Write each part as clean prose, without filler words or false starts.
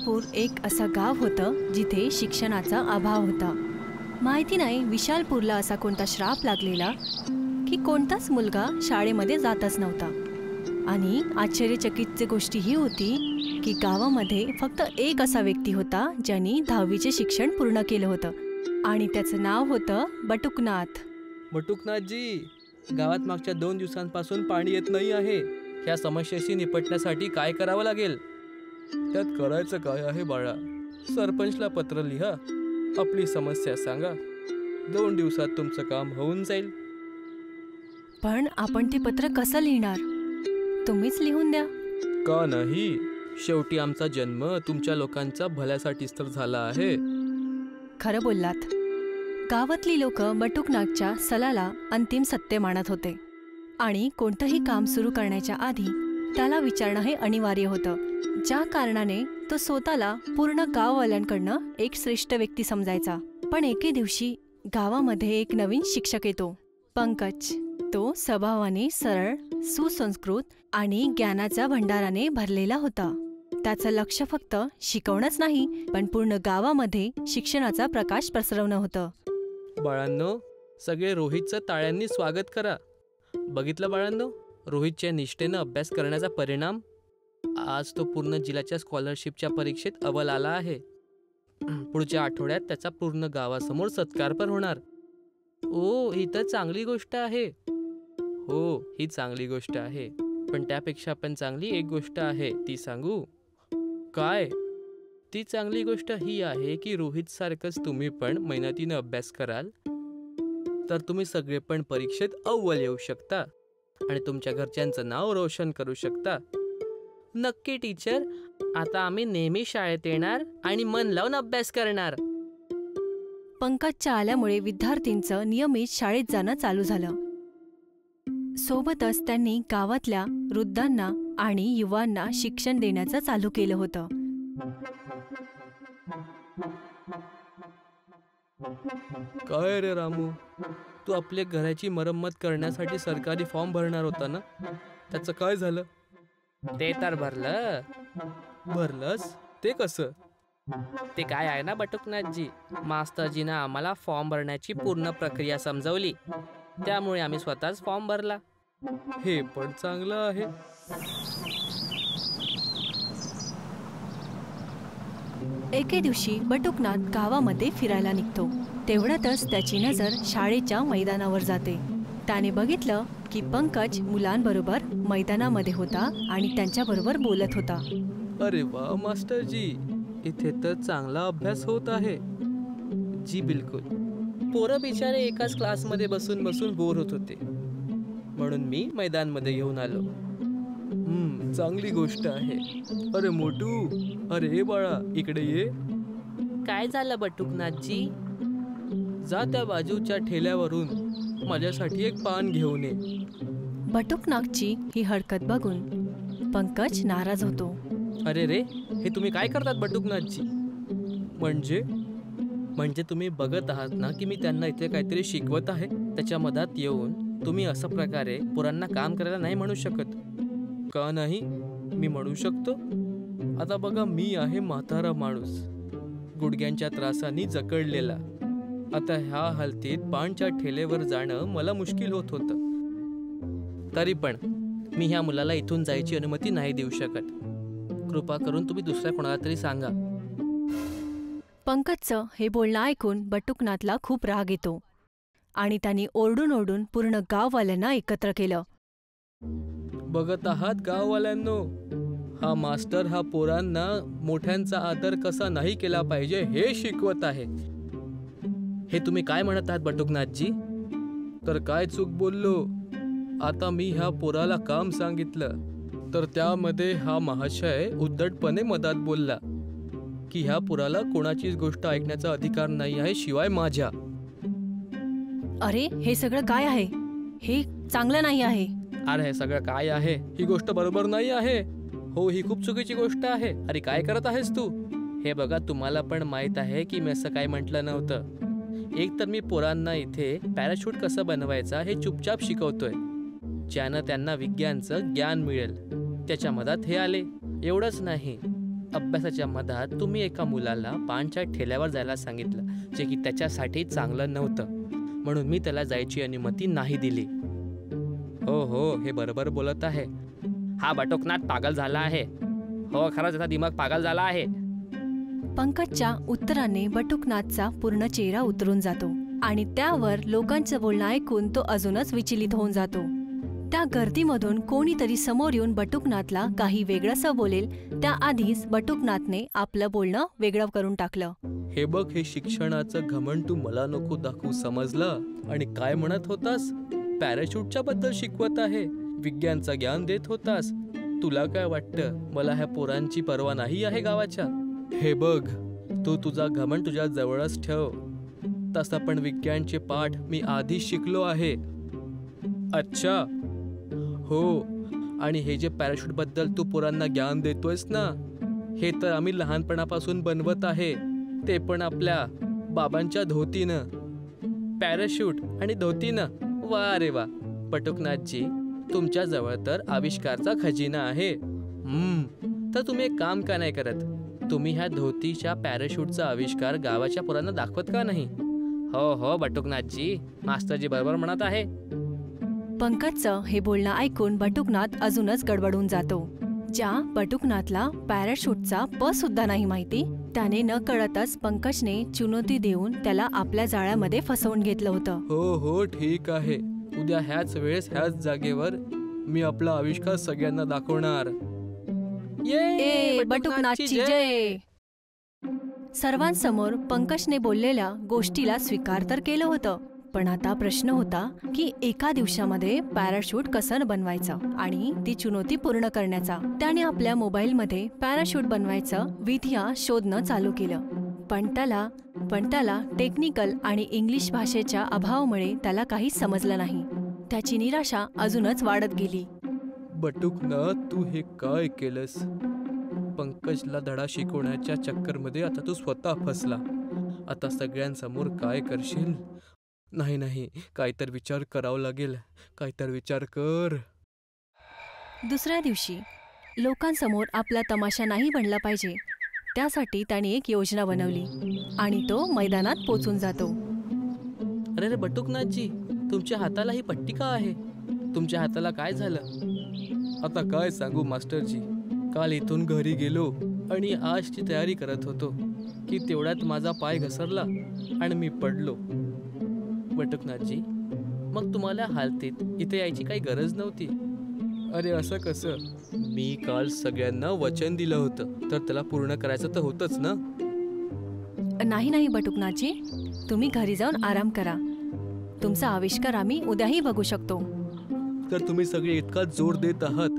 विशालपूर एक असं गाव होतं जिथे शिक्षणाचा अभाव होता. माहिती नाही विशालपूरला असा कोणता श्राप लागलेला की कोणताच मुलगा शाळेमध्ये जातच नव्हता. आणि आश्चर्यचकित गोष्ट ही होती की गावामध्ये फक्त एक असा व्यक्ती होता ज्यांनी 10वीचे शिक्षण पूर्ण केलं होतं आणि त्याचं नाव होतं बटुकनाथ. बटुकनाथजी, गावात मागच्या 2 दिवसांपासून पाणी येत नाही आहे. ह्या समस्येशी निपटण्यासाठी काय करावं लागेल? त्यात करायचं काय आहे बाळा? सरपंचला पत्र लिहा, आपली समस्या सांगा. 2 दिवसात तुमचं काम होऊन जाईल. पण आपण ते पत्र कसं लिहिणार? तुम्हीच लिहून द्या. का नाही? शेवटी आमचा जन्म तुमच्या लोकांच्या भल्यासाठीच तर झाला आहे. खरं बोललात. गावातली लोक बटुकनाथच्या सलाला अंतिम सत्य मानत होते आणि कोणतंही काम सुरू करण्याच्या आधी त्याला विचारणं हे अनिवार्य होतं, ज्या कारणाने तो स्वतःला पूर्ण गाववाल्यांकडनं एक श्रेष्ठ व्यक्ती समजायचा. पण एके दिवशी गावामध्ये एक नवीन शिक्षक येतो, पंकज. तो स्वभावाने सरळ, सुसंस्कृत आणि ज्ञानाच्या भंडाराने भरलेला होता. त्याचं लक्ष फक्त शिकवणंच नाही, पण पूर्ण गावामध्ये शिक्षणाचा प्रकाश पसरवणं होतं. बाळांनो, सगळे रोहितचं टाळ्यांनी स्वागत करा. बघितलं बाळांनो, रोहितच्या निष्ठेनं अभ्यास करण्याचा परिणाम. आज तो पूर्ण जिल्ह्याच्या स्कॉलरशिपच्या परीक्षेत अव्वल आला आहे. पुढच्या आठवड्यात त्याचा पूर्ण गावासमोर सत्कार पण होणार. ओ, ही तर चांगली गोष्ट आहे. हो, ही चांगली गोष्ट आहे. पण त्यापेक्षा पण चांगली एक गोष्ट आहे, ती सांगू काय? ती चांगली गोष्ट ही आहे की रोहित सारखंच तुम्ही पण मेहनतीनं अभ्यास कराल तर तुम्ही सगळे पण परीक्षेत अव्वल येऊ शकता आणि तुमच्या घरच्यांचं नाव रोशन करू शकता. नक्की टीचर, आता आम्ही नेहमी शाळेत येणार आणि मन लावून अभ्यास करणार. पंकजच्या आल्यामुळे विद्यार्थ्यांचं नियमित शाळेत जाणं चालू झालं. सोबतच त्यांनी गावातल्या वृद्धांना आणि युवांना शिक्षण देण्याचं चालू केलं होतं. काय रे रामू, तू आपल्या घराची मरम्मत करण्यासाठी सरकारी फॉर्म भरणार होता ना? त्याचं काय झालं? ते तर भरलं. भरलंस? ते कसं? ते काय आहे ना बटुकनाथजी, मास्तरजीनं आम्हाला फॉर्म भरण्याची पूर्ण प्रक्रिया समजवली, त्यामुळे आम्ही स्वतःच फॉर्म भरला. हे पण चांगलं आहे. एके दिवशी बटुकनाथ गावामध्ये फिरायला निघतो. तेवढ्यातच त्याची नजर शाळेच्या मैदानावर जाते. त्याने बघितलं की पंकज मुलांबरोबर मैदानामध्ये होता आणि त्यांच्याबरोबर बोलत होता. अरे वा मास्टरजी, इथे तर चांगला अभ्यास होत आहे. जी बिलकुल. पोरं बिचारे एकाच क्लासमध्ये बसून बसून बोर होत होते, म्हणून मी मैदानमध्ये घेऊन आलो. चांगली गोष्ट आहे. अरे मोटू, अरे बाळा, इकडे ये. काय झालं बटुकनाथजी? जा त्या बाजूच्या ठेल्यावरून माझ्यासाठी एक पान घेऊन ये. बटुकनाथची ही हरकत बघून पंकज नाराज होतो. अरे रे, हे तुम्ही काय करतात बटुकनाथजी? म्हणजे तुम्ही बघत आहात ना की मी त्यांना इथे काहीतरी शिकवत आहे. त्याच्या मधात येऊन तुम्ही अशा प्रकारे पोरांना काम करायला नाही म्हणू शकत. का नाही? मी म्हणू शकतो. आता बघा, मी आहे म्हातारा माणूस, गुडघ्यांच्या त्रासाने जखडलेला. आता ह्या हालतीत पानच्या ठेलेवर जाणं मला मुश्किल होत होतं. तरी पण मी ह्या मुलाला इथून जायची अनुमती नाही देऊ शकत. कृपा करून तुम्ही दुसऱ्या कोणाला तरी सांगा. पंकजचं हे बोलणं ऐकून बटुकनाथला खूप राग येतो आणि त्यांनी ओरडून ओरडून पूर्ण गाववाल्यांना एकत्र केलं. बघत आहात गाववाल्यांनो, हा मास्टर हा पोरांना मोठ्यांचा आदर कसा नाही केला पाहिजे हे शिकवत आहे. हे तुम्ही काय म्हणत आहात बटुकनाथजी? तर काय चूक बोललो? आता मी ह्या पोराला काम सांगितलं तर त्यामध्ये हा महाशय उद्धटपणे मधात बोलला की ह्या पोराला कोणाचीच गोष्ट ऐकण्याचा अधिकार नाही आहे शिवाय माझ्या. अरे, हे सगळं काय आहे? हे चांगलं नाही आहे. अरे, हे सगळं काय आहे? ही गोष्ट बरोबर नाही आहे. हो, ही खूप चुकीची गोष्ट आहे. अरे, काय करत आहेस तू? हे बघा, तुम्हाला पण माहित आहे की मी असं काय म्हटलं नव्हतं. एक तर मी पोरांना इथे पॅराशूट कसं बनवायचा हे चुपचाप शिकवतोय, ज्यानं त्यांना विज्ञानचं ज्ञान मिळेल. त्याच्या मधात हे आले. एवढंच नाही, अभ्यासाच्या मधात तुम्ही एका मुलाला पानच्या ठेल्यावर जायला सांगितलं, जे की त्याच्यासाठी चांगलं नव्हतं, म्हणून मी त्याला जायची अनुमती नाही दिली. हो हो, हे बरोबर बोलत आहे. हा बटुकनाथ पागल झाला आहे. हो, खरंच त्याचा दिमाग पागल झाला आहे. पंकजच्या उत्तराने बटुकनाथचा पूर्ण चेहरा उतरून जातो आणि त्यावर लोकांचं बोलणं ऐकून तो अजूनच विचलित होऊन जातो. त्या गर्दीमधून कोणीतरी समोर येऊन बटुकनाथला काही वेगळंसं बोलेल त्याआधीच बटुकनाथने आपलं बोलणं वेगळं करून टाकलं. हे बघ, हे शिक्षणाचं घमंड तू मला नको दाखवू, समजलं? आणि काय म्हणत होतास? पॅराशूटच्या बद्दल शिकवत आहे, विज्ञानचं ज्ञान देत होतास. तुला काय वाटतं मला ह्या पोरांची पर्वा नाही आहे गावाच्या? हे बघ, तू तुझा घमंड तुझ्या जवळच ठेव. तसा पण विज्ञानचे पाठ मी आधीच शिकलो आहे. अच्छा, हो. आणि हे जे पॅराशूट बद्दल तू पोरांना ज्ञान देतोयस ना, हे तर आम्ही लहानपणापासून बनवत आहे, ते पण आपल्या बाबांच्या धोतीनं. पॅराशूट आणि धोतीनं? वा रे वा. बटुकनाथजी, तुमच्या जवळ तर आविष्कारचा खजिना आहे. तर तुम्ही एक काम का नाही करत? तुम्ही ह्या धोतीच्या पॅराशूटचा आविष्कार गावाच्या पोरांना दाखवत का नाही? हो हो बटुकनाथजी, मास्तरजी बरोबर म्हणत आहे. पंकजचं हे बोलणं ऐकून बटुकनाथ अजूनच गडबडून जातो. ज्या बटुकनाथला पॅराशूटचा प सुद्धा नाही माहिती, त्याने न कळतच पंकजने चुनौती देऊन त्याला आपल्या जाळ्यामध्ये फसवून घेतलं होतं. हो हो, ठीक आहे. उद्या ह्याच वेळेस ह्याच जागेवर मी आपला आविष्कार सगळ्यांना दाखवणार. ए बटुकनाथची जय. सर्वांसमोर पंकजने बोललेल्या गोष्टीला स्वीकार तर केलं होतं, पण आता प्रश्न होता की एका दिवसामध्ये पॅराशूट कसं बनवायचं आणि ती चुनौती पूर्ण करण्याचा. त्याने आपल्या मोबाईलमध्ये पॅराशूट बनवायचं विधिया शोधणं चालू केलं, पण त्याला टेक्निकल आणि इंग्लिश भाषेच्या अभावामुळे त्याला काहीच समजलं नाही. त्याची निराशा अजूनच वाढत गेली. बटुकनाथ, तू हे काय केलंस? पंकजला धडा शिकवण्याच्या चक्करमध्ये आता तू स्वतः फसला. आता सगळ्यांसमोर काय करशील? नाही, काहीतरी विचार करावा लागेल. काहीतरी विचार कर. दुसऱ्या दिवशी लोकांसमोर आपला तमाशा नाही बनला पाहिजे, त्यासाठी त्याने एक योजना बनवली आणि तो मैदानात पोचून जातो. अरे बटुकनाथजी, तुमच्या हाताला ही पट्टी का आहे? तुमच्या हाताला काय झालं? आता काय सांगू मास्टरजी, काल इथून घरी गेलो आणि आजची तयारी करत होतो की तेवढ्यात माझा पाय घसरला आणि मी पडलो. बटुकनाथजी, मग तुम्हाला हालतीत इथे यायची काही गरज नव्हती. अरे असं कसं? मी काल सगळ्यांना वचन दिलं होतं, तर त्याला पूर्ण करायचं तर होतंच ना. नाही बटुकनाथजी, तुम्ही घरी जाऊन आराम करा. तुमचा आविष्कार आम्ही उद्याही बघू शकतो. तर तुम्ही सगळे इतका जोर देत आहात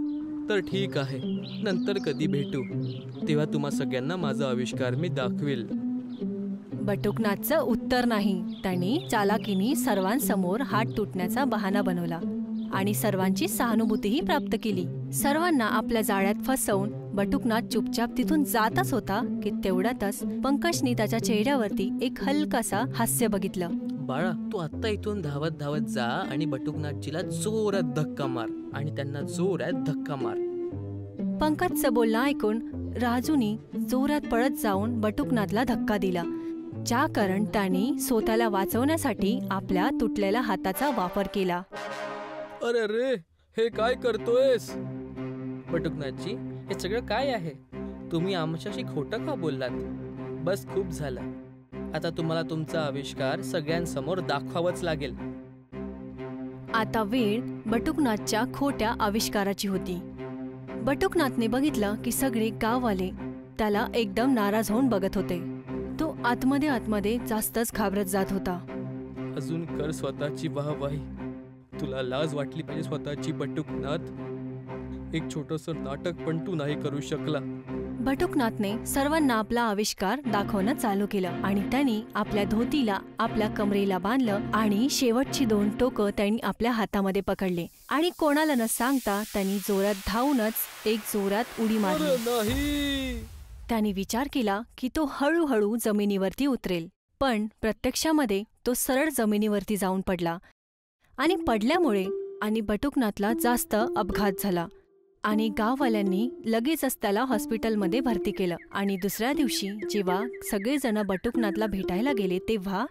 तर ठीक आहे, नंतर कधी भेटू, तेव्हा तुम्हा सगळ्यांना माझा आविष्कार मी दाखवेल. बटुकनाथचं उत्तर नाही. त्यांनी चालाकीने सर्वांसमोर हात तुटण्याचा बहाणा बनवला आणि सर्वांची सहानुभूतीही प्राप्त केली. सर्वांना आपल्या जाळ्यात फसवून बटुकनाथ चुपचाप तिथून जातच होता की तेवढ्यातच पंकजनी त्याच्या चेहऱ्यावरती एक हलकासा हास्य बघितलं. बाळा, तू आत्ता इथून धावत धावत जा आणि बटुकनाथजीला जोरात धक्का मार आणि त्यांना जोरात धक्का मार. पंकजचं बोलणं ऐकून राजूनी जोरात पळत जाऊन बटुकनाथला धक्का दिला, ज्या कारण त्याने स्वतःला वाचवण्यासाठी आपल्या तुटलेल्या हाताचा वापर केला. अरे रे, हे काय करतोयस? बटुकनाथजी, हे सगळं काय आहे? तुम्ही आमच्याशी खोटं का बोललात? बस, खूप झालं. आता तुम्हाला तुमचा आविष्कार सगळ्यांसमोर दाखवावंच लागेल. आता वेळ बटुकनाथच्या खोट्या आविष्काराची होती. बटुकनाथने बघितलं की सगळे गाववाले त्याला एकदम नाराज होऊन बघत होते. तो आतमध्ये जास्तच घाबरत जात होता. अजून कर स्वतःची वाहवाही. तुला लाज वाटली पाहिजे स्वतःची बटुकनाथ. एक छोटंसं नाटक पण तू नाही करू शकला. बटुकनाथने सर्वांना आपला आविष्कार दाखवणं चालू केलं आणि त्यांनी आपल्या धोतीला आपल्या कमरेला बांधलं आणि शेवटची 2 टोकं त्यांनी आपल्या हातामध्ये पकडले आणि कोणाला न सांगता त्यांनी जोरात धावूनच एक जोरात उडी मारली. त्यांनी विचार केला की तो हळूहळू जमिनीवरती उतरेल, पण प्रत्यक्षामध्ये तो सरळ जमिनीवरती जाऊन पडला आणि पडल्यामुळे बटुकनाथला जास्त अपघात झाला. आणि गाववाल्यांनी लगेचच त्याला हॉस्पिटलमध्ये भरती केलं. आणि दुसऱ्या दिवशी जेव्हा सगळेजण बटुकनाथला भेटायला गेले तेव्हा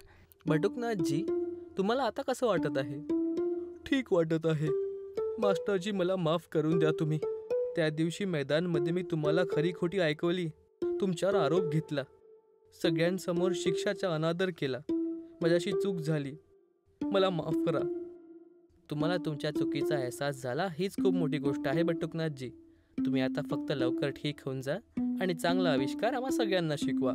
बटुकनाथजी, तुम्हाला आता कसं वाटत आहे? ठीक वाटत आहे. मास्टरजी, मला माफ करून द्या तुम्ही. त्या दिवशी मैदानमध्ये मी तुम्हाला खरी खोटी ऐकवली, तुमच्यावर आरोप घेतला, सगळ्यांसमोर शिक्षाचा अनादर केला. माझ्याशी चूक झाली, मला माफ करा. तुम्हाला तुमच्या चुकीचा अहसास झाला हीच खूप मोठी गोष्ट आहे बटुकनाथजी. तुम्ही आता फक्त लवकर ठीक होऊन जा आणि चांगला आविष्कार आम्हा सगळ्यांना शिकवा.